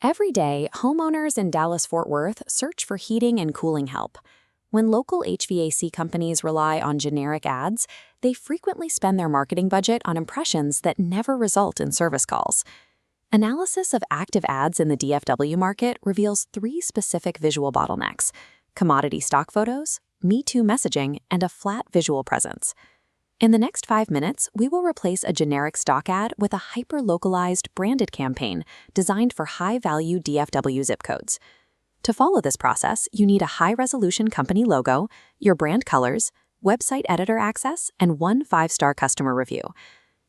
Every day, homeowners in Dallas-Fort Worth search for heating and cooling help. When local HVAC companies rely on generic ads, they frequently spend their marketing budget on impressions that never result in service calls. Analysis of active ads in the DFW market reveals three specific visual bottlenecks: commodity stock photos, Me Too messaging, and a flat visual presence. In the next 5 minutes, we will replace a generic stock ad with a hyper-localized branded campaign designed for high-value DFW zip codes. To follow this process, you need a high-resolution company logo, your brand colors, website editor access, and 1 5-star customer review.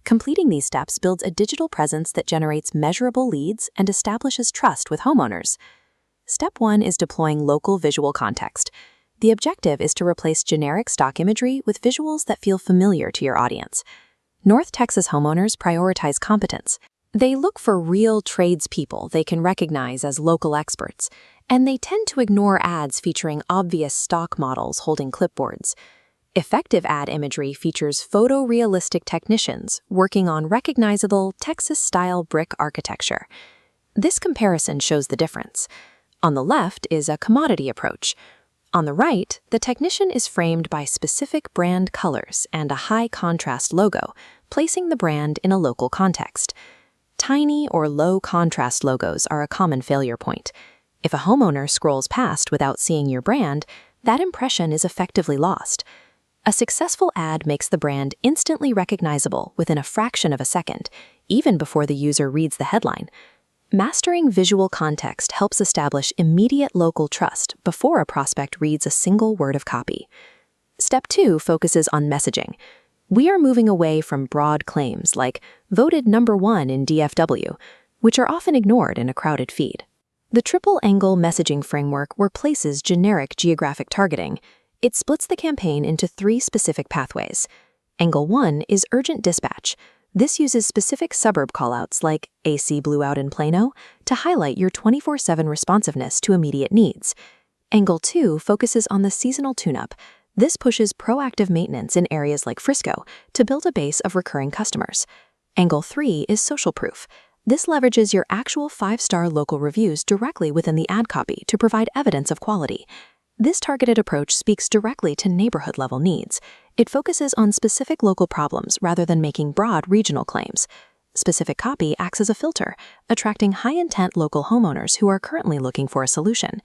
Completing these steps builds a digital presence that generates measurable leads and establishes trust with homeowners. Step 1 is deploying local visual context. The objective is to replace generic stock imagery with visuals that feel familiar to your audience. North Texas homeowners prioritize competence. They look for real tradespeople they can recognize as local experts, and they tend to ignore ads featuring obvious stock models holding clipboards. Effective ad imagery features photorealistic technicians working on recognizable Texas-style brick architecture. This comparison shows the difference. On the left is a commodity approach. On the right, the technician is framed by specific brand colors and a high-contrast logo, placing the brand in a local context. Tiny or low-contrast logos are a common failure point. If a homeowner scrolls past without seeing your brand, that impression is effectively lost. A successful ad makes the brand instantly recognizable within a fraction of a second, even before the user reads the headline. Mastering visual context helps establish immediate local trust before a prospect reads a single word of copy. Step 2 focuses on messaging. We are moving away from broad claims like "voted #1 in DFW," which are often ignored in a crowded feed. The triple-angle messaging framework replaces generic geographic targeting. It splits the campaign into 3 specific pathways. Angle 1 is urgent dispatch. This uses specific suburb callouts like AC blew out in Plano to highlight your 24/7 responsiveness to immediate needs. Angle 2 focuses on the seasonal tune-up. This pushes proactive maintenance in areas like Frisco to build a base of recurring customers. Angle 3 is social proof. This leverages your actual 5-star local reviews directly within the ad copy to provide evidence of quality. This targeted approach speaks directly to neighborhood-level needs. It focuses on specific local problems rather than making broad regional claims. Specific copy acts as a filter, attracting high-intent local homeowners who are currently looking for a solution.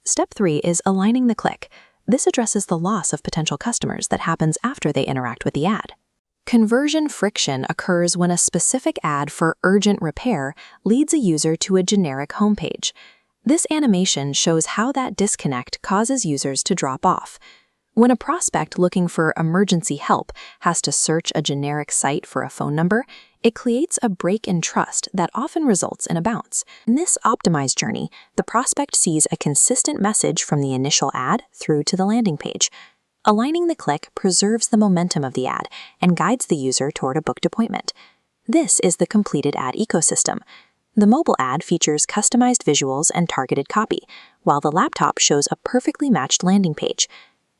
Step 3 is aligning the click. This addresses the loss of potential customers that happens after they interact with the ad. Conversion friction occurs when a specific ad for urgent repair leads a user to a generic homepage. This animation shows how that disconnect causes users to drop off. When a prospect looking for emergency help has to search a generic site for a phone number, it creates a break in trust that often results in a bounce. In this optimized journey, the prospect sees a consistent message from the initial ad through to the landing page. Aligning the click preserves the momentum of the ad and guides the user toward a booked appointment. This is the completed ad ecosystem. The mobile ad features customized visuals and targeted copy, while the laptop shows a perfectly matched landing page.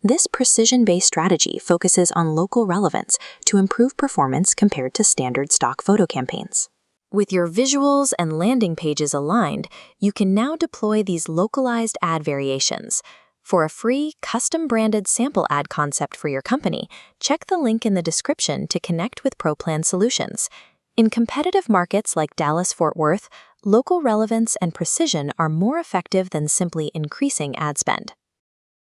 This precision-based strategy focuses on local relevance to improve performance compared to standard stock photo campaigns. With your visuals and landing pages aligned, you can now deploy these localized ad variations. For a free, custom-branded sample ad concept for your company, check the link in the description to connect with ProPlan Solutions. In competitive markets like Dallas-Fort Worth, local relevance and precision are more effective than simply increasing ad spend.